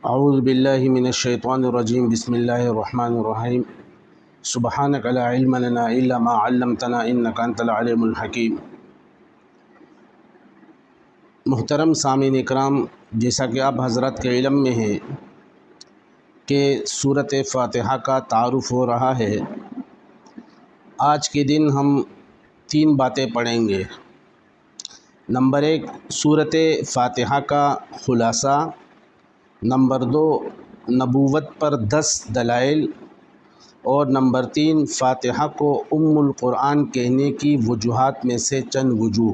اعوذ باللہ من الشیطان الرجیم بسم اللہ الرحمن الرحیم سبحانک لا علم لنا الا ما علمتنا انک انت العلیم الحکیم۔ محترم سامعین اکرام، جیسا کہ آپ حضرات کے علم میں ہے کہ سورۃ فاتحہ کا تعارف ہو رہا ہے، آج کے دن ہم 3 باتیں پڑھیں گے۔ نمبر 1، سورۃ فاتحہ کا خلاصہ۔ نمبر 2، نبوت پر 10 دلائل۔ اور نمبر 3، فاتحہ کو ام القرآن کہنے کی وجوہات میں سے چند وجوہ۔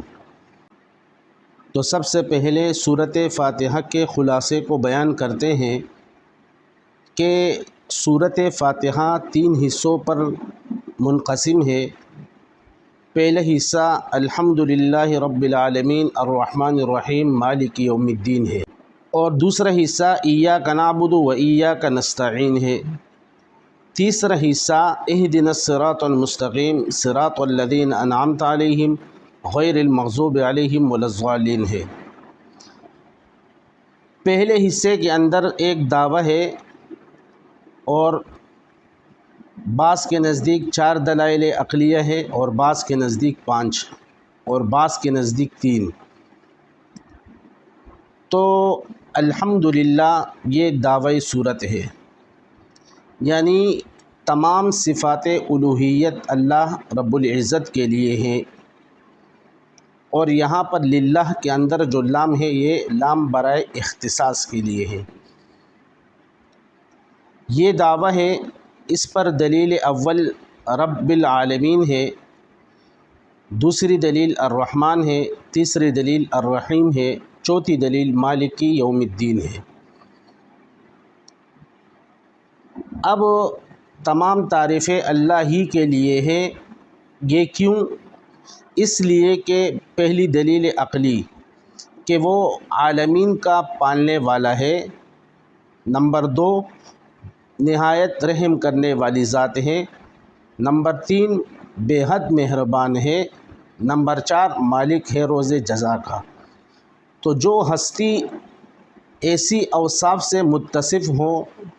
تو سب سے پہلے سورۃ فاتحہ کے خلاصے کو بیان کرتے ہیں کہ سورۃ فاتحہ 3 حصوں پر منقسم ہے۔ پہلا حصہ الحمدللہ رب العالمین الرحمن الرحیم مالک یوم الدین ہے، اور دوسرا حصہ ایاک نعبد و ایاک نستعین ہے۔ تیسرا حصہ اہدنا الصراط المستقیم صراط الذین انعمت علیہم غیر المغضوب علیہم ولا الضالین ہے۔ پہلے حصے کے اندر ایک دعویٰ ہے، اور بعض کے نزدیک 4 دلائل عقلیہ ہے، اور بعض کے نزدیک 5، اور بعض کے نزدیک 3۔ تو الحمدللہ یہ دعوی صورت ہے، یعنی تمام صفات الوہیت اللہ رب العزت کے لیے ہیں، اور یہاں پر للہ کے اندر جو لام ہے یہ لام برائے اختصاص کے لیے ہے۔ یہ دعویٰ ہے، اس پر دلیل اول رب العالمین ہے، دوسری دلیل الرحمن ہے، تیسری دلیل الرحیم ہے، چوتھی دلیل مالک یوم الدین ہے۔ اب تمام تعریفیں اللہ ہی کے لیے ہیں۔ یہ کیوں؟ اس لیے کہ پہلی دلیل عقلی کہ وہ عالمین کا پالنے والا ہے۔ نمبر 2، نہایت رحم کرنے والی ذات ہے۔ نمبر 3، بے حد مہربان ہے۔ نمبر 4، مالک ہے روز جزا کا۔ تو جو ہستی ایسی اوصاف سے متصف ہو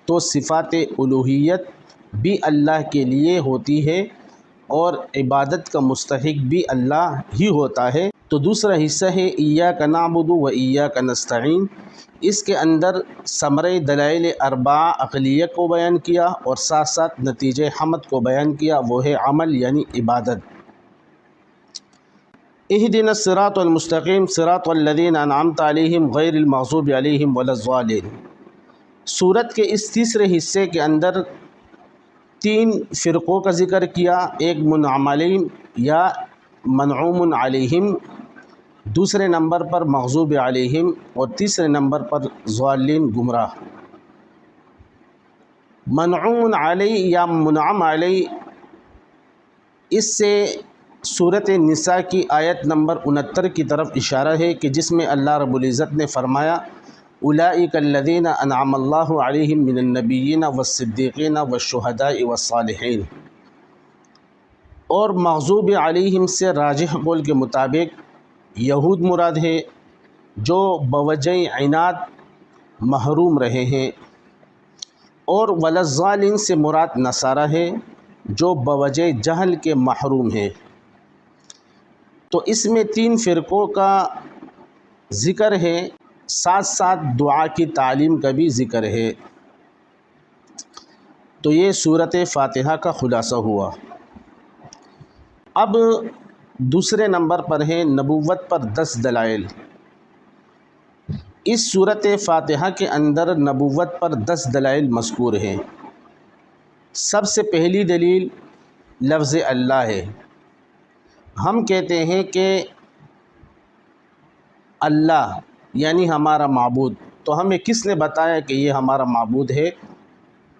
تو صفات الوہیت بھی اللہ کے لیے ہوتی ہے، اور عبادت کا مستحق بھی اللہ ہی ہوتا ہے۔ تو دوسرا حصہ ہے ایاک نعبد و ایاک نستعین۔ اس کے اندر ثمرۂ دلائل اربعہ عقلیہ کو بیان کیا، اور ساتھ ساتھ نتیجہ حمد کو بیان کیا، وہ ہے عمل یعنی عبادت۔ اہدنا الصراط المستقیم صراط الذین انعمت علیہم غیر المغضوب علیہم ولا الضالین۔ سورت کے اس تیسرے حصے کے اندر 3 فرقوں کا ذکر کیا، ایک منعم علیہم یا منعوم علیہم، دوسرے نمبر پر مغضوب علیہم، اور تیسرے نمبر پر ضالین گمراہ۔ منعوم علیہ یا منعم علیہ، اس سے سورۃ النساء کی آیت نمبر 69 کی طرف اشارہ ہے کہ جس میں اللہ رب العزت نے فرمایا اولئک الذین انعم اللہ علیہم من النبیین والصدیقین والشہداء والصالحین۔ اور مغضوب علیہم سے راجح قول کے مطابق یہود مراد ہے، جو بوجہ عناد محروم رہے ہیں، اور ولا الضالین سے مراد نصارہ ہے، جو بوجہ جہل کے محروم ہیں۔ تو اس میں 3 فرقوں کا ذکر ہے، ساتھ ساتھ دعا کی تعلیم کا بھی ذکر ہے۔ تو یہ سورۃ فاتحہ کا خلاصہ ہوا۔ اب دوسرے نمبر پر ہے نبوت پر 10 دلائل۔ اس سورۃ فاتحہ کے اندر نبوت پر 10 دلائل مذکور ہیں۔ سب سے پہلی دلیل لفظ اللہ ہے۔ ہم کہتے ہیں کہ اللہ یعنی ہمارا معبود، تو ہمیں کس نے بتایا کہ یہ ہمارا معبود ہے؟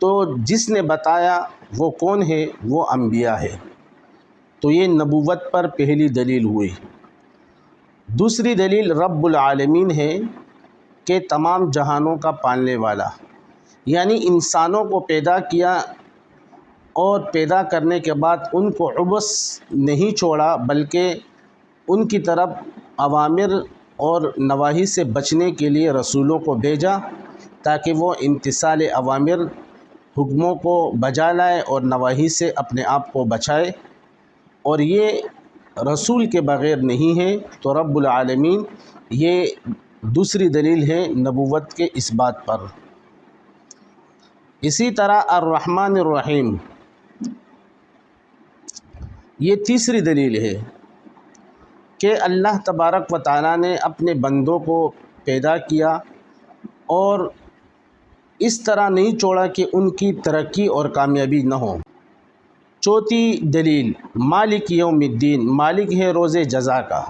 تو جس نے بتایا وہ کون ہے؟ وہ انبیاء ہے۔ تو یہ نبوت پر پہلی دلیل ہوئی۔ دوسری دلیل رب العالمین ہے کہ تمام جہانوں کا پالنے والا، یعنی انسانوں کو پیدا کیا، اور پیدا کرنے کے بعد ان کو عبث نہیں چھوڑا، بلکہ ان کی طرف اوامر اور نواہی سے بچنے کے لیے رسولوں کو بھیجا، تاکہ وہ امتثال اوامر حکموں کو بجا لائے اور نواہی سے اپنے آپ کو بچائے، اور یہ رسول کے بغیر نہیں ہے۔ تو رب العالمین یہ دوسری دلیل ہے نبوت کے اس بات پر۔ اسی طرح الرحمن الرحیم، یہ تیسری دلیل ہے کہ اللہ تبارک و تعالیٰ نے اپنے بندوں کو پیدا کیا اور اس طرح نہیں چھوڑا کہ ان کی ترقی اور کامیابی نہ ہو۔ چوتھی دلیل مالک یوم الدین، مالک ہے روز جزا کا،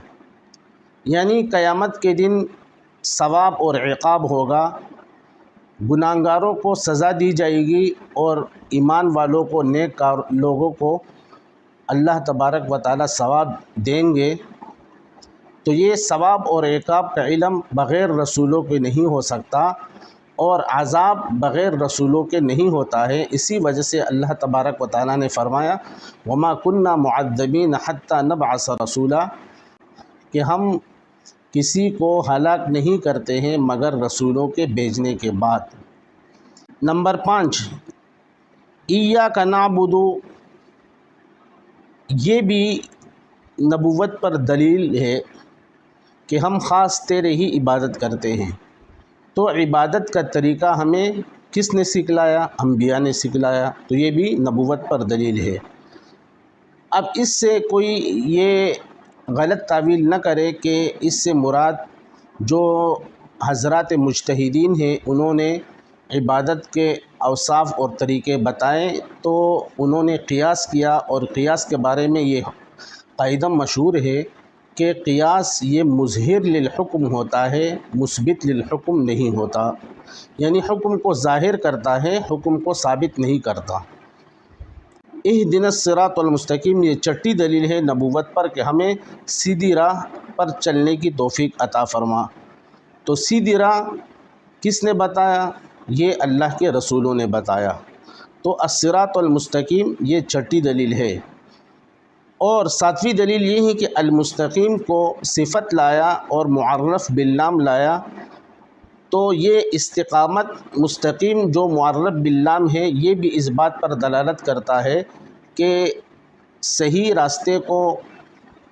یعنی قیامت کے دن ثواب اور عقاب ہوگا، گناہگاروں کو سزا دی جائے گی اور ایمان والوں کو، نیک لوگوں کو اللہ تبارک و تعالیٰ ثواب دیں گے۔ تو یہ ثواب اور عقاب کا علم بغیر رسولوں کے نہیں ہو سکتا، اور عذاب بغیر رسولوں کے نہیں ہوتا ہے۔ اسی وجہ سے اللہ تبارک و تعالیٰ نے فرمایا وَمَا كُنَّا مُعَذِّبِينَ حَتَّى نَبْعَثَ رَسُولًا، کہ ہم کسی کو ہلاک نہیں کرتے ہیں مگر رسولوں کے بھیجنے کے بعد۔ نمبر 5 ایاک نعبد، یہ بھی نبوت پر دلیل ہے کہ ہم خاص تیرے ہی عبادت کرتے ہیں۔ تو عبادت کا طریقہ ہمیں کس نے سکھلایا؟ انبیاء نے سکھلایا، تو یہ بھی نبوت پر دلیل ہے۔ اب اس سے کوئی یہ غلط تعویل نہ کرے کہ اس سے مراد جو حضرات مجتہدین ہیں انہوں نے عبادت کے اوصاف اور طریقے بتائے، تو انہوں نے قیاس کیا، اور قیاس کے بارے میں یہ قاعدہ مشہور ہے کہ قیاس یہ مظہر للحکم ہوتا ہے، مثبت للحکم نہیں ہوتا، یعنی حکم کو ظاہر کرتا ہے، حکم کو ثابت نہیں کرتا۔ اہدنا الصراط المستقیم، یہ چھٹی دلیل ہے نبوت پر کہ ہمیں سیدھی راہ پر چلنے کی توفیق عطا فرما۔ تو سیدھی راہ کس نے بتایا؟ یہ اللہ کے رسولوں نے بتایا۔ تو الصراط المستقیم یہ چھٹی دلیل ہے۔ اور ساتویں دلیل یہ ہے کہ المستقیم کو صفت لایا اور معرف باللام لایا، تو یہ استقامت مستقیم جو معرف باللام ہے یہ بھی اس بات پر دلالت کرتا ہے کہ صحیح راستے کو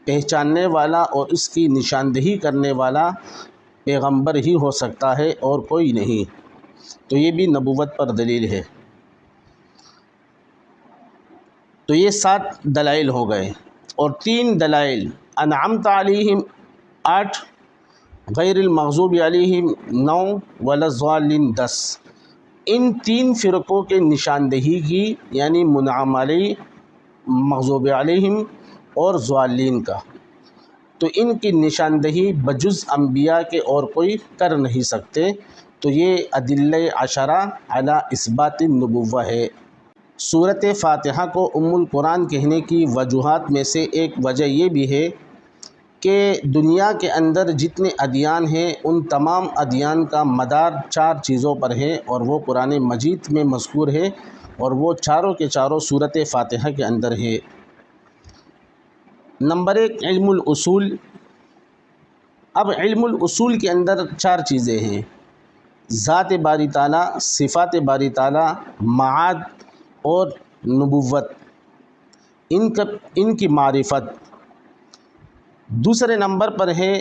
پہچاننے والا اور اس کی نشاندہی کرنے والا پیغمبر ہی ہو سکتا ہے اور کوئی نہیں۔ تو یہ بھی نبوت پر دلیل ہے۔ تو یہ 7 دلائل ہو گئے، اور 3 دلائل انعمت علیہم 8، غیر المغضوب علیہم 9، ولا الضالین 10۔ ان 3 فرقوں کے نشاندہی کی، یعنی منعم علیہ، مغضوب علیہم اور ضالین کا، تو ان کی نشاندہی بجز انبیاء کے اور کوئی کر نہیں سکتے۔ تو یہ ادلہ عشرہ علی اثبات النبوہ ہے۔ سورۃ فاتحہ کو ام القرآن کہنے کی وجوہات میں سے ایک وجہ یہ بھی ہے کہ دنیا کے اندر جتنے ادیان ہیں ان تمام ادیان کا مدار 4 چیزوں پر ہے، اور وہ قرآن مجید میں مذکور ہے، اور وہ چاروں کے چاروں سورۃ فاتحہ کے اندر ہے۔ نمبر 1 علم الاصول۔ اب علم الاصول کے اندر 4 چیزیں ہیں: ذات باری تعالیٰ، صفات باری تعالیٰ، معاد اور نبوت، ان کی معرفت۔ دوسرے نمبر پر ہے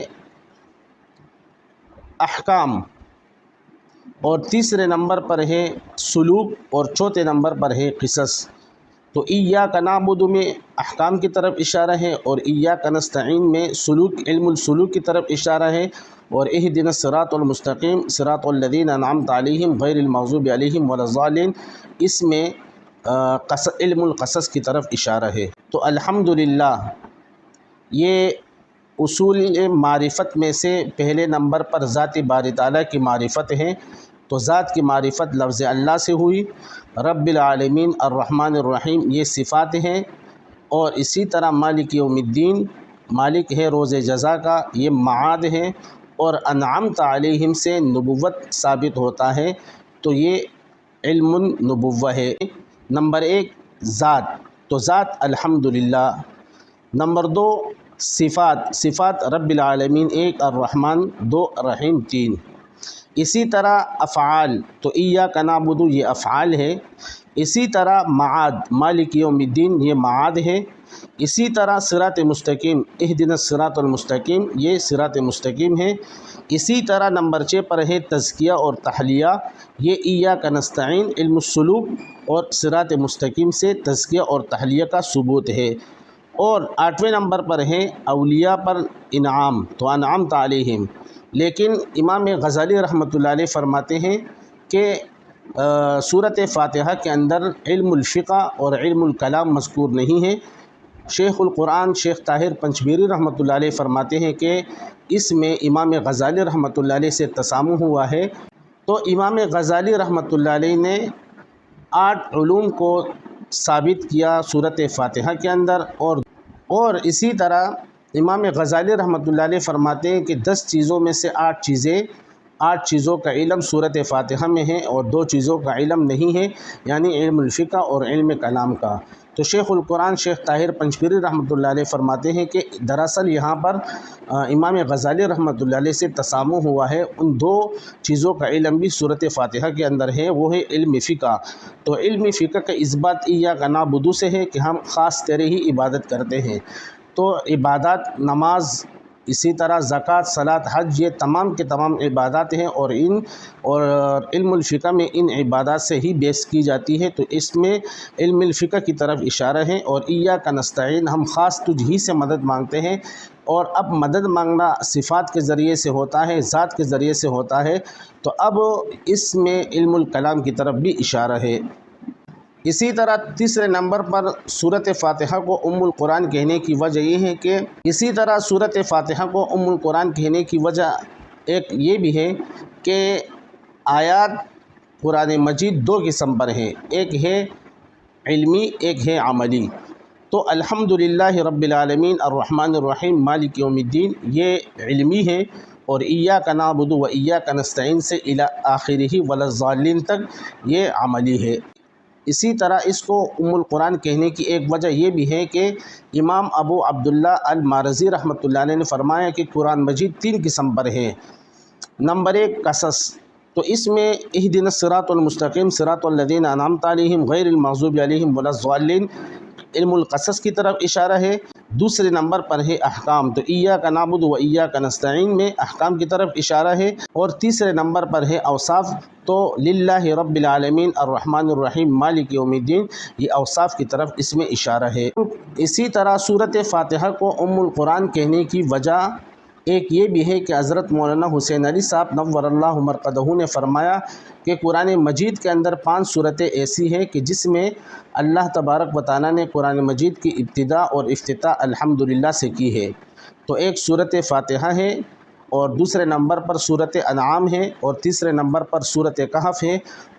احکام، اور تیسرے نمبر پر ہے سلوک، اور چوتھے نمبر پر ہے قصص۔ تو ایاک نعبد میں احکام کی طرف اشارہ ہے، اور ایاک نستعین میں علم السلوک کی طرف اشارہ ہے، اور اہدنا الصراط المستقیم صراط الذین انعمت علیہم غیر المغضوب علیہم ولا الضالین، اس میں علم القصص کی طرف اشارہ ہے۔ تو الحمدللہ یہ اصول معرفت میں سے پہلے نمبر پر ذات باری تعالیٰ کی معرفت ہے۔ تو ذات کی معرفت لفظ اللہ سے ہوئی، رب العالمین الرحمن الرحیم یہ صفات ہیں، اور اسی طرح مالک یوم الدین، مالک ہے روز جزا کا، یہ معاد ہے، اور انعمت علیہم سے نبوت ثابت ہوتا ہے، تو یہ علم النبوہ ہے۔ نمبر 1 ذات، تو ذات الحمدللہ۔ نمبر 2 صفات رب العالمین 1 الرحمن، 2 الرحیم، 3۔ اسی طرح افعال، تو ایاک نعبد یہ افعال ہے، اسی طرح معاد مالک یوم الدین یہ معاد ہے، اسی طرح صراط مستقیم اہدنا الصراط المستقیم یہ صراط مستقیم ہے، اسی طرح نمبر 6 پر ہے تزکیہ اور تحلیہ، یہ ایاک نستعین علم السلوک اور صراط مستقیم سے تزکیہ اور تحلیہ کا ثبوت ہے، اور 8ویں نمبر پر ہے اولیاء پر انعام، تو انعمت علیہم، لیکن امام غزالی رحمۃ اللہ علیہ فرماتے ہیں کہ سورۃ فاتحہ کے اندر علم الفقہ اور علم الکلام مذکور نہیں ہے۔ شیخ القرآن شیخ طاہر پنجبیری رحمۃ اللہ علیہ فرماتے ہیں کہ اس میں امام غزالی رحمۃ اللہ علیہ سے تسامح ہوا ہے، تو امام غزالی رحمۃ اللہ علیہ نے 8 علوم کو ثابت کیا سورۃ فاتحہ کے اندر، اور اسی طرح امام غزالی رحمۃ اللہ علیہ فرماتے ہیں کہ 10 چیزوں میں سے 8 چیزوں کا علم سورۃ فاتحہ میں ہے اور 2 چیزوں کا علم نہیں ہے، یعنی علم الفقہ اور علم کلام کا۔ تو شیخ القرآن شیخ طاہر پنجبیری رحمۃ اللہ علیہ فرماتے ہیں کہ دراصل یہاں پر امام غزالی رحمۃ اللہ علیہ سے تسامح ہوا ہے، ان 2 چیزوں کا علم بھی سورۃ فاتحہ کے اندر ہے، وہ ہے علم فقہ۔ تو علم فقہ کا اثبات ایاک نعبد سے ہے کہ ہم خاص تیرے ہی عبادت کرتے ہیں، تو عبادات نماز، اسی طرح زکوٰۃ، صلاۃ، حج یہ تمام کے تمام عبادات ہیں، اور علم الفقہ میں ان عبادات سے ہی بیس کی جاتی ہے، تو اس میں علم الفقہ کی طرف اشارہ ہے، اور ایاک نستعین ہم خاص تجھ ہی سے مدد مانگتے ہیں، اور اب مدد مانگنا صفات کے ذریعے سے ہوتا ہے، ذات کے ذریعے سے ہوتا ہے، تو اب اس میں علم الکلام کی طرف بھی اشارہ ہے۔ اسی طرح تیسرے نمبر پر سورۃ فاتحہ کو ام القرآن کہنے کی وجہ یہ ہے کہ سورۃ فاتحہ کو ام القرآن کہنے کی وجہ ایک یہ بھی ہے کہ آیات قرآن مجید 2 قسم پر ہیں، ایک ہے علمی، ایک ہے عملی۔ تو الحمدللہ رب العالمین الرحمن الرحیم مالک یوم الدین یہ علمی ہے، اور ایاک نعبد و ایاک نستعین سے الی آخرہ ولا الضالین تک یہ عملی ہے۔ اسی طرح اس کو ام القرآن کہنے کی ایک وجہ یہ بھی ہے کہ امام ابو عبداللہ المارزی رحمۃ اللہ علیہ نے فرمایا کہ قرآن مجید 3 قسم پر ہے۔ نمبر 1 قصص، تو اس میں اہدنا الصراط المستقیم صراط الذین انعمت علیہم غیر المغضوب علیہم ولا الضالین، علم القصص کی طرف اشارہ ہے۔ دوسرے نمبر پر ہے احکام، تو ایاک نعبد و ایاک نستعین میں احکام کی طرف اشارہ ہے، اور تیسرے نمبر پر ہے اوصاف، تو للہ رب العالمین الرحمن الرحیم مالک یوم الدین یہ اوصاف کی طرف اس میں اشارہ ہے۔ اسی طرح سورۃ فاتحہ کو ام القرآن کہنے کی وجہ ایک یہ بھی ہے کہ حضرت مولانا حسین علی صاحب نور اللہ مرقدہ نے فرمایا کہ قرآن مجید کے اندر 5 صورتیں ایسی ہیں کہ جس میں اللہ تبارک و تعالیٰ نے قرآن مجید کی ابتدا اور افتتاح الحمدللہ سے کی ہے، تو ایک سورۃ فاتحہ ہے، اور دوسرے نمبر پر سورۃ انعام ہے، اور تیسرے نمبر پر سورۃ کہف ہے،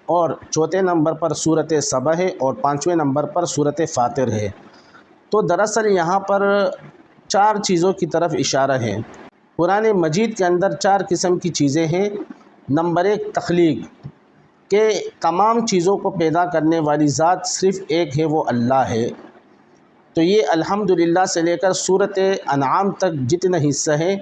اور چوتھے نمبر پر سورۃ سبا ہے، اور 5ویں نمبر پر سورۃ فاطر ہے۔ تو دراصل یہاں پر 4 چیزوں کی طرف اشارہ ہے۔ قرآن مجید کے اندر 4 قسم کی چیزیں ہیں۔ نمبر 1 تخلیق، کہ تمام چیزوں کو پیدا کرنے والی ذات صرف ایک ہے، وہ اللہ ہے، تو یہ الحمدللہ سے لے کر سورۃ انعام تک جتنا حصہ ہے،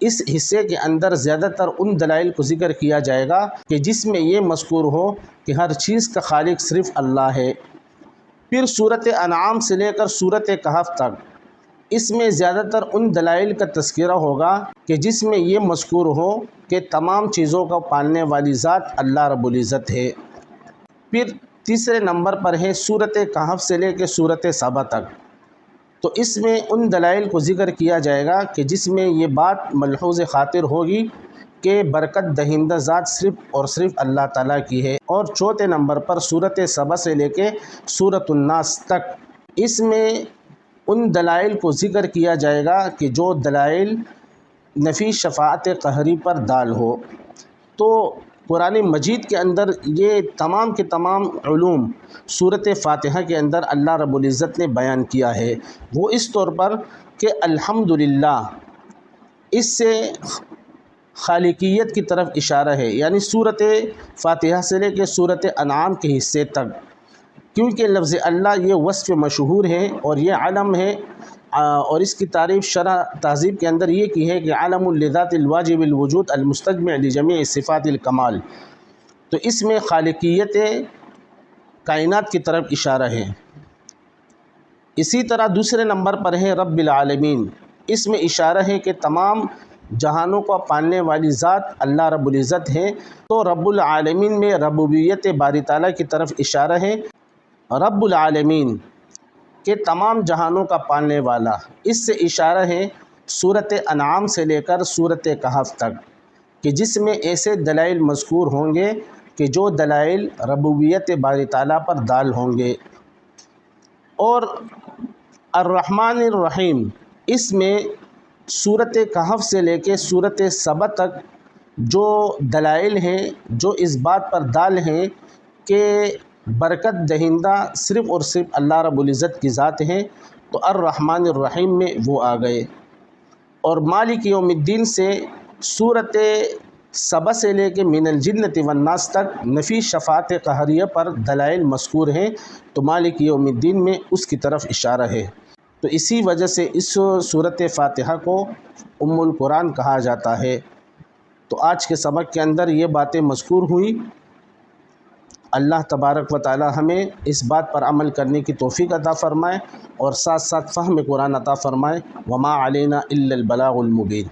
اس حصے کے اندر زیادہ تر ان دلائل کو ذکر کیا جائے گا کہ جس میں یہ مذکور ہو کہ ہر چیز کا خالق صرف اللہ ہے۔ پھر سورۃ انعام سے لے کر سورۃ کہف تک اس میں زیادہ تر ان دلائل کا تذکرہ ہوگا کہ جس میں یہ مذکور ہو کہ تمام چیزوں کو پالنے والی ذات اللہ رب العزت ہے۔ پھر تیسرے نمبر پر ہے سورۃ کہف سے لے کے سورۃ سبا تک، تو اس میں ان دلائل کو ذکر کیا جائے گا کہ جس میں یہ بات ملحوظ خاطر ہوگی کہ برکت دہندہ ذات صرف اور صرف اللہ تعالیٰ کی ہے۔ اور چوتھے نمبر پر سورۃ سبا سے لے کے سورۃ الناس تک اس میں ان دلائل کو ذکر کیا جائے گا کہ جو دلائل نفی شفاعت قہری پر دال ہو۔ تو قرآن مجید کے اندر یہ تمام کے تمام علوم سورۃ فاتحہ کے اندر اللہ رب العزت نے بیان کیا ہے، وہ اس طور پر کہ الحمدللہ اس سے خالقیت کی طرف اشارہ ہے، یعنی سورۃ فاتحہ سے لے کے سورۃ انعام کے حصے تک، کیونکہ لفظ اللہ یہ وصف مشہور ہے اور یہ علم ہے اور اس کی تعریف شرح تہذیب کے اندر یہ کی ہے کہ عالم لذات الواجب الوجود المستجمع لجمیع صفات الکمال، تو اس میں خالقیت کائنات کی طرف اشارہ ہے۔ اسی طرح دوسرے نمبر پر ہے رب العالمین، اس میں اشارہ ہے کہ تمام جہانوں کو پالنے والی ذات اللہ رب العزت ہے، تو رب العالمین میں ربوبیت باری تعالیٰ کی طرف اشارہ ہے۔ رب العالمین کہ تمام جہانوں کا پالنے والا، اس سے اشارہ ہے سورۃ انعام سے لے کر سورۃ کہف تک، کہ جس میں ایسے دلائل مذکور ہوں گے کہ جو دلائل ربوبیت باری تعالیٰ پر دال ہوں گے۔ اور الرحمن الرحیم، اس میں سورۃ کہف سے لے کے سورۃ سبا تک جو دلائل ہیں جو اس بات پر دال ہیں کہ برکت دہندہ صرف اور صرف اللہ رب العزت کی ذات ہیں، تو الرحمن الرحیم میں وہ آ گئے۔ اور مالک یوم الدین سے سورۃ سبا سے لے کے من الجنۃ والناس تک نفی شفاعت قہریہ پر دلائل مذکور ہیں، تو مالک یوم الدین میں اس کی طرف اشارہ ہے۔ تو اسی وجہ سے اس سورۃ فاتحہ کو ام القرآن کہا جاتا ہے۔ تو آج کے سبق کے اندر یہ باتیں مذکور ہوئی۔ اللہ تبارک و تعالی ہمیں اس بات پر عمل کرنے کی توفیق عطا فرمائے اور ساتھ ساتھ فہم قرآن عطا فرمائے۔ وما علینا الا البلاغ المبین۔